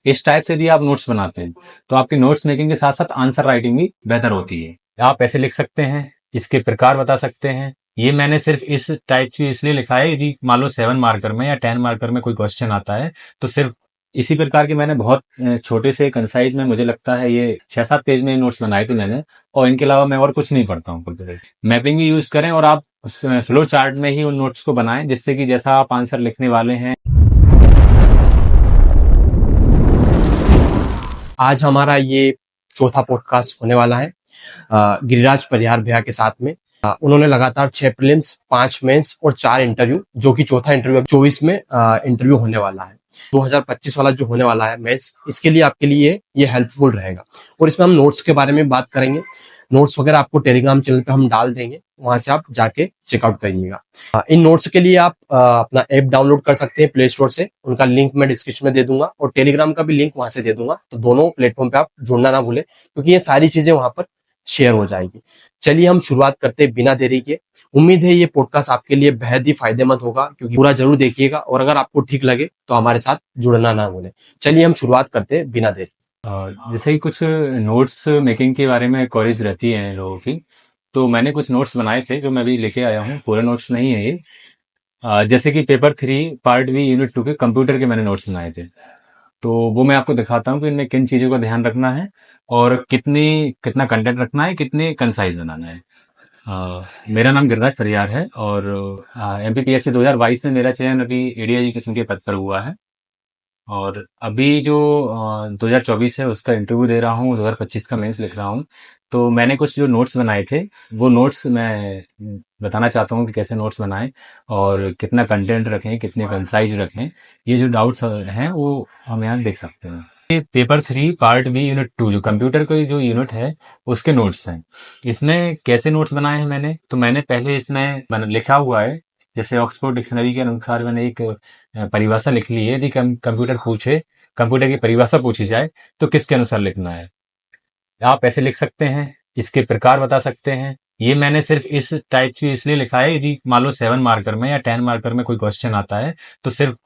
इस टाइप से यदि आप नोट्स बनाते हैं तो आपकी नोट्स मेकिंग के साथ साथ आंसर राइटिंग भी बेहतर होती है। आप ऐसे लिख सकते हैं, इसके प्रकार बता सकते हैं। ये मैंने सिर्फ इस टाइप से इसलिए लिखा है, यदि मान लो 7 मार्कर में या 10 मार्कर में कोई क्वेश्चन आता है तो सिर्फ इसी प्रकार के मैंने बहुत छोटे से कंसाइज में, मुझे लगता है ये 6-7 पेज में नोट्स बनाए थे मैंने। और इनके अलावा मैं और कुछ नहीं पढ़ता हूँ। मैपिंग भी यूज करें और आप फ्लो चार्ट में ही उन नोट्स को बनाएं, जिससे कि जैसा आप आंसर लिखने वाले हैं। आज हमारा ये चौथा पॉडकास्ट होने वाला है गिरिराज परिहार भैया के साथ में। उन्होंने लगातार 6 प्रीलिम्स, 5 मेंस और 4 इंटरव्यू, जो कि चौथा इंटरव्यू 24 में इंटरव्यू होने वाला है। 2025 वाला जो होने वाला है मेंस, इसके लिए आपके लिए ये हेल्पफुल रहेगा। और इसमें हम नोट्स के बारे में बात करेंगे। नोट्स वगैरह आपको टेलीग्राम चैनल पे हम डाल देंगे, वहां से आप जाके चेकआउट करिएगा। इन नोट्स के लिए आप अपना ऐप डाउनलोड कर सकते हैं प्ले स्टोर से, उनका लिंक मैं डिस्क्रिप्शन में दे दूंगा और टेलीग्राम का भी लिंक वहां से दे दूंगा। तो दोनों प्लेटफॉर्म पे आप जुड़ना ना भूलें, क्योंकि ये सारी चीजें वहां पर शेयर हो जाएगी। चलिए हम शुरुआत करते हैं बिना देरी के। उम्मीद है ये पॉडकास्ट आपके लिए बेहद ही फायदेमंद होगा, क्योंकि पूरा जरूर देखिएगा और अगर आपको ठीक लगे तो हमारे साथ जुड़ना ना भूलें। चलिए हम शुरुआत करते हैं बिना देरी। जैसे ही कुछ नोट्स मेकिंग के बारे में क्वेरीज रहती हैं लोगों की, तो मैंने कुछ नोट्स बनाए थे जो मैं भी लेके आया हूँ। पूरे नोट्स नहीं है ये। जैसे कि पेपर 3 पार्ट बी यूनिट 2 के कंप्यूटर के मैंने नोट्स बनाए थे। तो वो मैं आपको दिखाता हूँ कि इनमें किन चीज़ों का ध्यान रखना है और कितना कंटेंट रखना है, कितने कंसाइज बनाना है। मेरा नाम गिरिराज परिहार है और MPPSC 2022 में मेरा चयन अभी एडीएजुकेशन के पद पर हुआ है। और अभी जो 2024 है उसका इंटरव्यू दे रहा हूँ, 2025 का मेंस लिख रहा हूँ। तो मैंने कुछ जो नोट्स बनाए थे वो नोट्स मैं बताना चाहता हूँ कि कैसे नोट्स बनाएं और कितना कंटेंट रखें, कितने कंसाइज रखें। ये जो डाउट्स हैं वो हम यहाँ देख सकते हैं। ये पेपर 3 पार्ट बी यूनिट 2 जो कंप्यूटर का जो यूनिट है उसके नोट्स हैं। इसमें कैसे नोट्स बनाए हैं मैंने, तो मैंने पहले इसमें लिखा हुआ है, जैसे ऑक्सफोर्ड डिक्शनरी के अनुसार मैंने एक परिभाषा लिख ली है। यदि कंप्यूटर पूछे, कंप्यूटर की परिभाषा पूछी जाए तो किसके अनुसार लिखना है, आप ऐसे लिख सकते हैं। इसके प्रकार बता सकते हैं। ये मैंने सिर्फ इस टाइप से इसलिए लिखा है, यदि मान लो 7 मार्कर में या 10 मार्कर में कोई क्वेश्चन आता है तो सिर्फ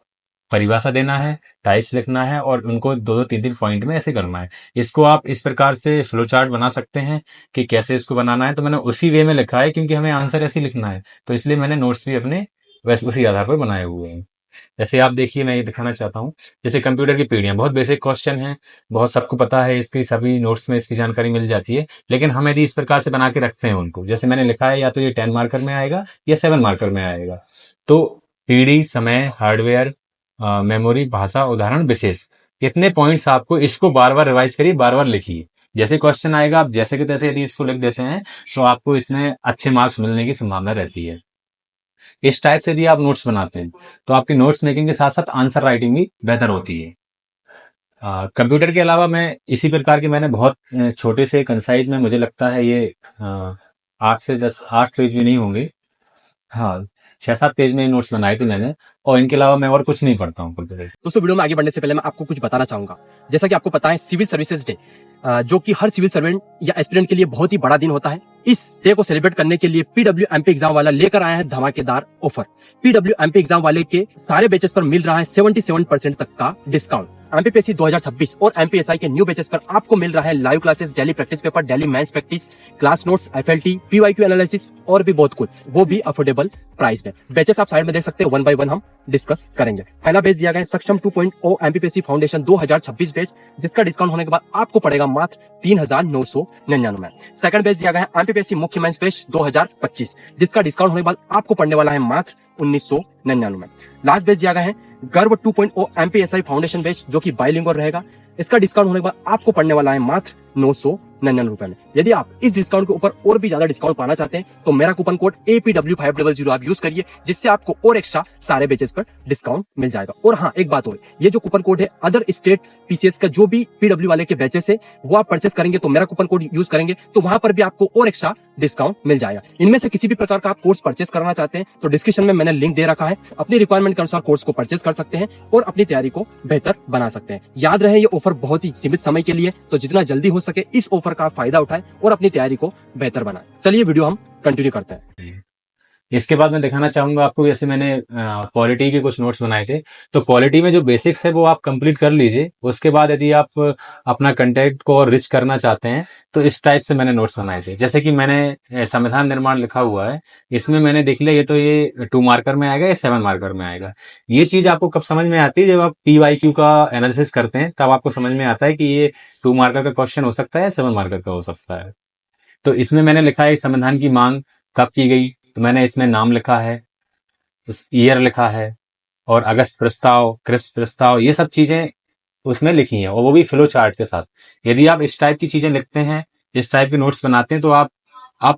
परिभाषा देना है, टाइप्स लिखना है और उनको 2-2, 3-3 पॉइंट में ऐसे करना है। इसको आप इस प्रकार से फ्लो चार्ट बना सकते हैं कि कैसे इसको बनाना है। तो मैंने उसी वे में लिखा है, क्योंकि हमें आंसर ऐसे ही लिखना है, तो इसलिए मैंने नोट्स भी अपने वैसे उसी आधार पर बनाए हुए हैं। जैसे आप देखिए, मैं ये दिखाना चाहता हूँ। जैसे कंप्यूटर की पीढ़ियां बहुत बेसिक क्वेश्चन है, बहुत सबको पता है, इसकी सभी नोट्स में इसकी जानकारी मिल जाती है। लेकिन हम यदि इस प्रकार से बना के रखते हैं उनको, जैसे मैंने लिखा है, या तो ये 10 मार्कर में आएगा या 7 मार्कर में आएगा। तो पीढ़ी, समय, हार्डवेयर, मेमोरी, भाषा, उदाहरण, विशेष, कितने पॉइंट्स आपको, इसको बार बार रिवाइज करिए, बार बार लिखिए। जैसे क्वेश्चन आएगा आप जैसे कि तैसे यदि इसको लिख देते हैं तो आपको इसमें अच्छे मार्क्स मिलने की संभावना रहती है। इस टाइप से यदि आप नोट्स बनाते हैं तो आपकी नोट्स मेकिंग के साथ साथ आंसर राइटिंग भी बेहतर होती है। कंप्यूटर के अलावा मैं इसी प्रकार के मैंने बहुत छोटे से कंसाइज में, मुझे लगता है ये 8 पेज भी नहीं होंगे, हाँ 6-7 पेज में नोट्स बनाए थे मैंने। और इनके अलावा मैं और कुछ नहीं पढ़ता हूँ कंप्यूटर। दोस्तों, वीडियो में आगे बढ़ने से पहले मैं आपको कुछ बताना चाहूंगा। जैसा कि आपको पता है, सिविल सर्विसेज डे, जो कि हर सिविल सर्वेंट या एस्पिरेंट के लिए बहुत ही बड़ा दिन होता है। इस डे को सेलिब्रेट करने के लिए PWMP एग्जाम वाला लेकर आया है धमाकेदार ऑफर। PWMP एग्जाम वाले के सारे बैचेस पर मिल रहा है 77% तक का डिस्काउंट। MPPSC 2026 और MPSI के न्यू बैचेस पर आपको मिल रहा है live classes, daily practice paper, daily mains practice, class notes, FLT, PYQ analysis और भी बहुत कुछ, वो भी अफोर्डेबल प्राइस में। बैचेस आप साइड में देख सकते हैं, 1 बाय 1 हम डिस्कस करेंगे। पहला बैच दिया गया है सक्षम 2.0 MPPSC फाउंडेशन 2026 बैच, जिसका डिस्काउंट होने के बाद आपको पड़ेगा मात्र 3999। सेकंड बैच दिया गया है MPPSC मुख्य मेंस बैच 2025, जिसका डिस्काउंट होने के बाद आपको पड़ने वाला है मात्र 1999। लास्ट बैच दिया गया है गर्व 2.0 MPSI फाउंडेशन बैच, जो कि बाइलिंगुअल रहेगा। इसका डिस्काउंट होने के बाद आपको पड़ने वाला है मात्र 999 रुपए में। यदि आप इस डिस्काउंट के ऊपर और भी ज्यादा डिस्काउंट पाना चाहते हैं तो मेरा कूपन कोड APW500 आप यूज करिए, जिससे आपको और एक्स्ट्रा सारे बैचेस पर डिस्काउंट मिल जाएगा। और हाँ, एक बात और, ये जो कूपन कोड है, अदर स्टेट PCS का जो भी PW वाले के बैचेस है वो आप परचेस करेंगे तो मेरा कूपन कोड यूज करेंगे तो वहां पर भी आपको और एक्स्ट्रा डिस्काउंट मिल जाएगा। इनमें से किसी भी प्रकार का आप कोर्स परचेस करना चाहते हैं तो डिस्क्रिप्शन में मैंने लिंक दे रखा है, अपनी रिक्वायरमेंट के अनुसार कोर्स को परचेस कर सकते हैं और अपनी तैयारी को बेहतर बना सकते हैं। याद रहे, ये ऑफर बहुत ही सीमित समय के लिए, तो जितना जल्दी हो सके इस ऑफर का फायदा उठाएं और अपनी तैयारी को बेहतर बनाएं। चलिए वीडियो हम कंटिन्यू करते हैं। इसके बाद मैं दिखाना चाहूंगा आपको, जैसे मैंने पॉलिटी के कुछ नोट्स बनाए थे, तो पॉलिटी में जो बेसिक्स है वो आप कंप्लीट कर लीजिए। उसके बाद यदि आप अपना कंटेंट को और रिच करना चाहते हैं तो इस टाइप से मैंने नोट्स बनाए थे। जैसे कि मैंने संविधान निर्माण लिखा हुआ है, इसमें मैंने देख लिया ये तो ये 2 मार्कर में आएगा, ये 7 मार्कर में आएगा। ये चीज आपको कब समझ में आती है, जब आप PYQ का एनालिसिस करते हैं तब आपको समझ में आता है कि ये 2 मार्कर का क्वेश्चन हो सकता है, 7 मार्कर का हो सकता है। तो इसमें मैंने लिखा है संविधान की मांग कब की गई, तो मैंने इसमें नाम लिखा है, उस ईयर लिखा है, और अगस्त प्रस्ताव, क्रिप्स प्रस्ताव, ये सब चीजें उसमें लिखी हैं, और वो भी फ्लो चार्ट के साथ। यदि आप इस टाइप की चीजें लिखते हैं, इस टाइप के नोट्स बनाते हैं, तो आप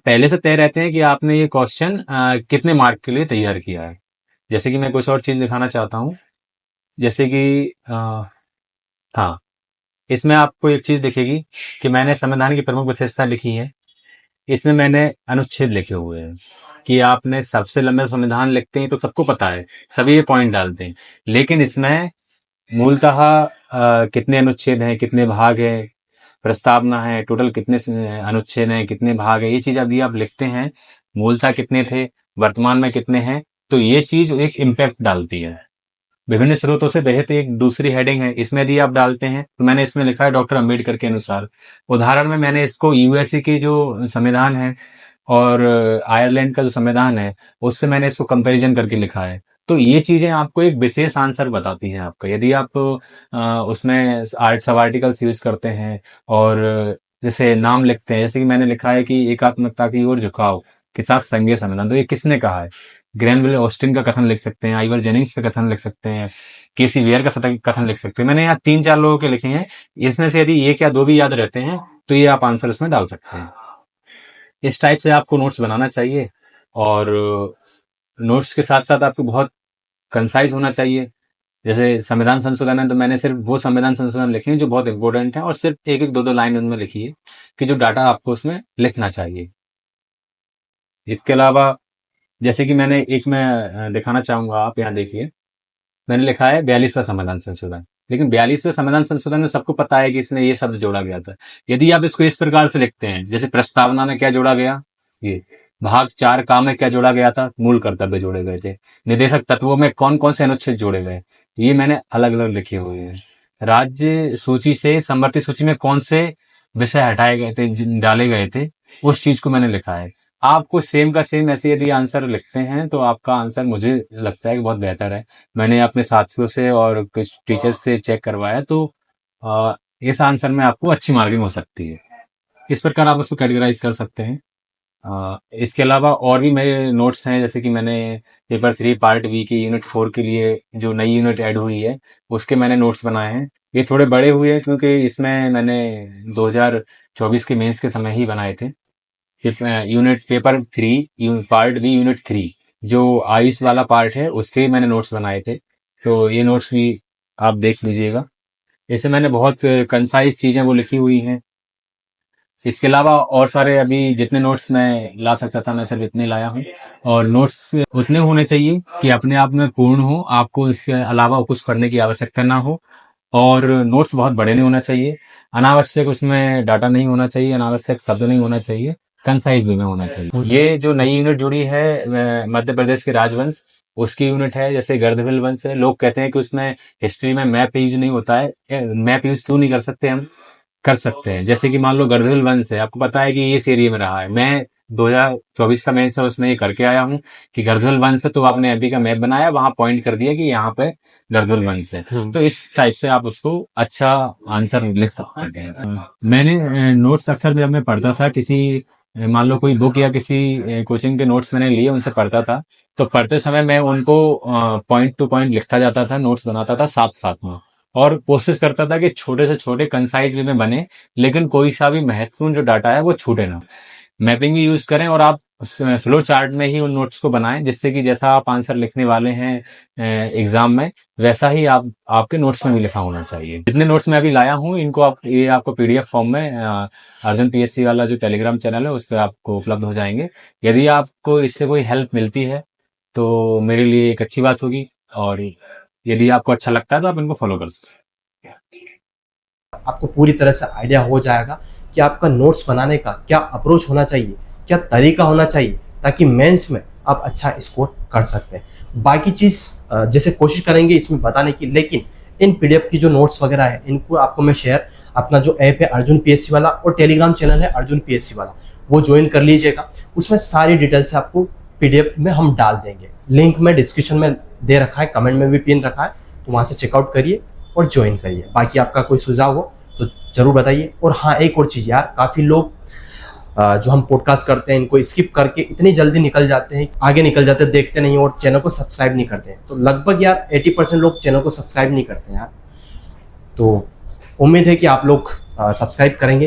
पहले से तय रहते हैं कि आपने ये क्वेश्चन कितने मार्क के लिए तैयार किया है। जैसे कि मैं कुछ और चीज दिखाना चाहता हूँ, जैसे कि हाँ, इसमें आपको एक चीज दिखेगी कि मैंने संविधान की प्रमुख विशेषता लिखी है। इसमें मैंने अनुच्छेद लिखे हुए हैं कि आपने सबसे लंबे संविधान लिखते हैं तो सबको पता है, सभी ये पॉइंट डालते हैं, लेकिन इसमें मूलतः कितने अनुच्छेद हैं, कितने भाग हैं, प्रस्तावना है, टोटल कितने अनुच्छेद हैं, कितने भाग है, ये चीज अभी आप लिखते हैं, मूलतः कितने थे, वर्तमान में कितने हैं, तो ये चीज एक इम्पैक्ट डालती है। विभिन्न स्रोतों से बेहद एक दूसरी हेडिंग है, इसमें यदि आप डालते हैं तो मैंने इसमें लिखा है डॉक्टर अंबेडकर के अनुसार। उदाहरण में मैंने इसको यूएसए की जो संविधान है और आयरलैंड का जो संविधान है उससे मैंने इसको कंपैरिजन करके लिखा है। तो ये चीजें आपको एक विशेष आंसर बताती हैं आपका। यदि आप उसमें आर्ट सब आर्टिकल्स यूज करते हैं और जैसे नाम लिखते हैं, जैसे कि मैंने लिखा है कि एकात्मकता की ओर झुकाव के साथ संघीय संविधान, तो ये किसने कहा है? ग्रैनविले ऑस्टिन का कथन लिख सकते हैं, आइवर जेनिंग्स का कथन लिख सकते हैं, केसी वेयर का कथन लिख सकते हैं। मैंने यहाँ 3-4 लोगों के लिखे हैं, इसमें से यदि एक या दो भी याद रहते हैं तो ये आप आंसर उसमें डाल सकते हैं। इस टाइप से आपको नोट्स बनाना चाहिए, और नोट्स के साथ साथ आपको बहुत कंसाइज होना चाहिए। जैसे संविधान संशोधन है तो मैंने सिर्फ वो संविधान संशोधन लिखे हैं जो बहुत इंपॉर्टेंट है, और सिर्फ एक एक दो दो लाइन उनमें लिखी है कि जो डाटा आपको उसमें लिखना चाहिए। इसके अलावा जैसे कि मैंने एक में दिखाना चाहूंगा, आप यहाँ देखिए, मैंने लिखा है 42वां संविधान संशोधन, लेकिन 42वें संविधान संशोधन में सबको पता है कि इसमें ये शब्द जोड़ा गया था। यदि आप इसको इस प्रकार से लिखते हैं, जैसे प्रस्तावना में क्या जोड़ा गया, ये भाग 4 का में क्या जोड़ा गया था, मूल कर्तव्य जोड़े गए थे, निर्देशक तत्वों में कौन कौन से अनुच्छेद जोड़े गए, ये मैंने अलग अलग लिखे हुए हैं। राज्य सूची से समवर्ती सूची में कौन से विषय हटाए गए थे, डाले गए थे, उस चीज को मैंने लिखा है। आपको सेम का सेम ऐसे यदि आंसर लिखते हैं तो आपका आंसर मुझे लगता है कि बहुत बेहतर है। मैंने अपने साथियों से और कुछ टीचर्स से चेक करवाया, तो इस आंसर में आपको अच्छी मार्किंग हो सकती है। इस प्रकार आप उसको कैटेगराइज कर सकते हैं। इसके अलावा और भी मेरे नोट्स हैं, जैसे कि मैंने पेपर 3 पार्ट बी की यूनिट 4 के लिए जो नई यूनिट ऐड हुई है उसके मैंने नोट्स बनाए हैं। ये थोड़े बड़े हुए हैं क्योंकि इसमें मैंने 2024 के मेंस के समय ही बनाए थे। Unit paper 3 part B unit 3 जो आयुष वाला पार्ट है उसके मैंने नोट्स बनाए थे, तो ये नोट्स भी आप देख लीजिएगा। ऐसे मैंने बहुत कंसाइज चीजें वो लिखी हुई हैं। इसके अलावा और सारे अभी जितने नोट्स मैं ला सकता था मैं सिर्फ इतने लाया हूँ, और नोट्स उतने होने चाहिए कि अपने आप में पूर्ण हो, आपको इसके अलावा कुछ करने की आवश्यकता ना हो, और नोट्स बहुत बड़े नहीं होना चाहिए, अनावश्यक उसमें डाटा नहीं होना चाहिए, अनावश्यक शब्द नहीं होना चाहिए, कंसाइज वे में होना चाहिए। ये जो नई यूनिट जुड़ी है मध्य प्रदेश के राजवंश, उसकी यूनिट है। जैसे गर्दभील वंश है, लोग कहते हैं कि उसमें हिस्ट्री में मैप यूज नहीं होता है, मैप यूज क्यों नहीं कर सकते? हम कर सकते हैं। जैसे कि मान लो गर्दभील वंश है, आपको पता है कि ये इस एरिया में रहा है, मैं 2024 का मेंस है उसमें ये करके आया हूँ कि गर्दभील वंश है, तो आपने एमपी का मैप बनाया, वहां पॉइंट कर दिया कि यहाँ पे गर्दभील वंश है, तो इस टाइप से आप उसको अच्छा आंसर लिख सकते हैं। मैंने नोट्स अक्सर जब मैं पढ़ता था, किसी मान लो कोई बुक या किसी कोचिंग के नोट्स मैंने लिए, उनसे पढ़ता था, तो पढ़ते समय मैं उनको पॉइंट टू पॉइंट लिखता जाता था, नोट्स बनाता था साथ साथ में, और कोशिश करता था कि छोटे से छोटे कंसाइज वे में बने, लेकिन कोई सा भी महत्वपूर्ण जो डाटा है वो छूटे ना। मैपिंग भी यूज करें, और आप फ्लो चार्ट में ही उन नोट्स को बनाएं, जिससे कि जैसा आप आंसर लिखने वाले हैं एग्जाम में, वैसा ही आप आपके नोट्स में भी लिखा होना चाहिए। जितने नोट्स मैं अभी लाया हूँ इनको ये आपको पीडीएफ फॉर्म में अर्जुन पीएससी वाला जो टेलीग्राम चैनल है उस पर आपको उपलब्ध हो जाएंगे। यदि आपको इससे कोई हेल्प मिलती है तो मेरे लिए एक अच्छी बात होगी, और यदि आपको अच्छा लगता है तो आप इनको फॉलो कर सकते हैं। आपको पूरी तरह से आइडिया हो जाएगा कि आपका नोट्स बनाने का क्या अप्रोच होना चाहिए, क्या तरीका होना चाहिए, ताकि मेंस में आप अच्छा स्कोर कर सकते हैं। बाकी चीज़ जैसे कोशिश करेंगे इसमें बताने की, लेकिन इन पीडीएफ की जो नोट्स वगैरह है इनको आपको मैं शेयर, अपना जो ऐप है अर्जुन पीएससी वाला और टेलीग्राम चैनल है अर्जुन पीएससी वाला, वो ज्वाइन कर लीजिएगा। उसमें सारी डिटेल्स आपको पीडीएफ में हम डाल देंगे। लिंक में डिस्क्रिप्शन में दे रखा है, कमेंट में भी पिन रखा है, तो वहाँ से चेकआउट करिए और ज्वाइन करिए। बाकी आपका कोई सुझाव हो तो जरूर बताइए। और हाँ, एक और चीज़ यार, काफ़ी लोग जो हम पॉडकास्ट करते हैं इनको स्किप करके इतनी जल्दी निकल जाते हैं, आगे निकल जाते हैं, देखते नहीं और चैनल को सब्सक्राइब नहीं करते हैं। तो लगभग यार 80% लोग चैनल को सब्सक्राइब नहीं करते हैं यार। तो उम्मीद है कि आप लोग सब्सक्राइब करेंगे।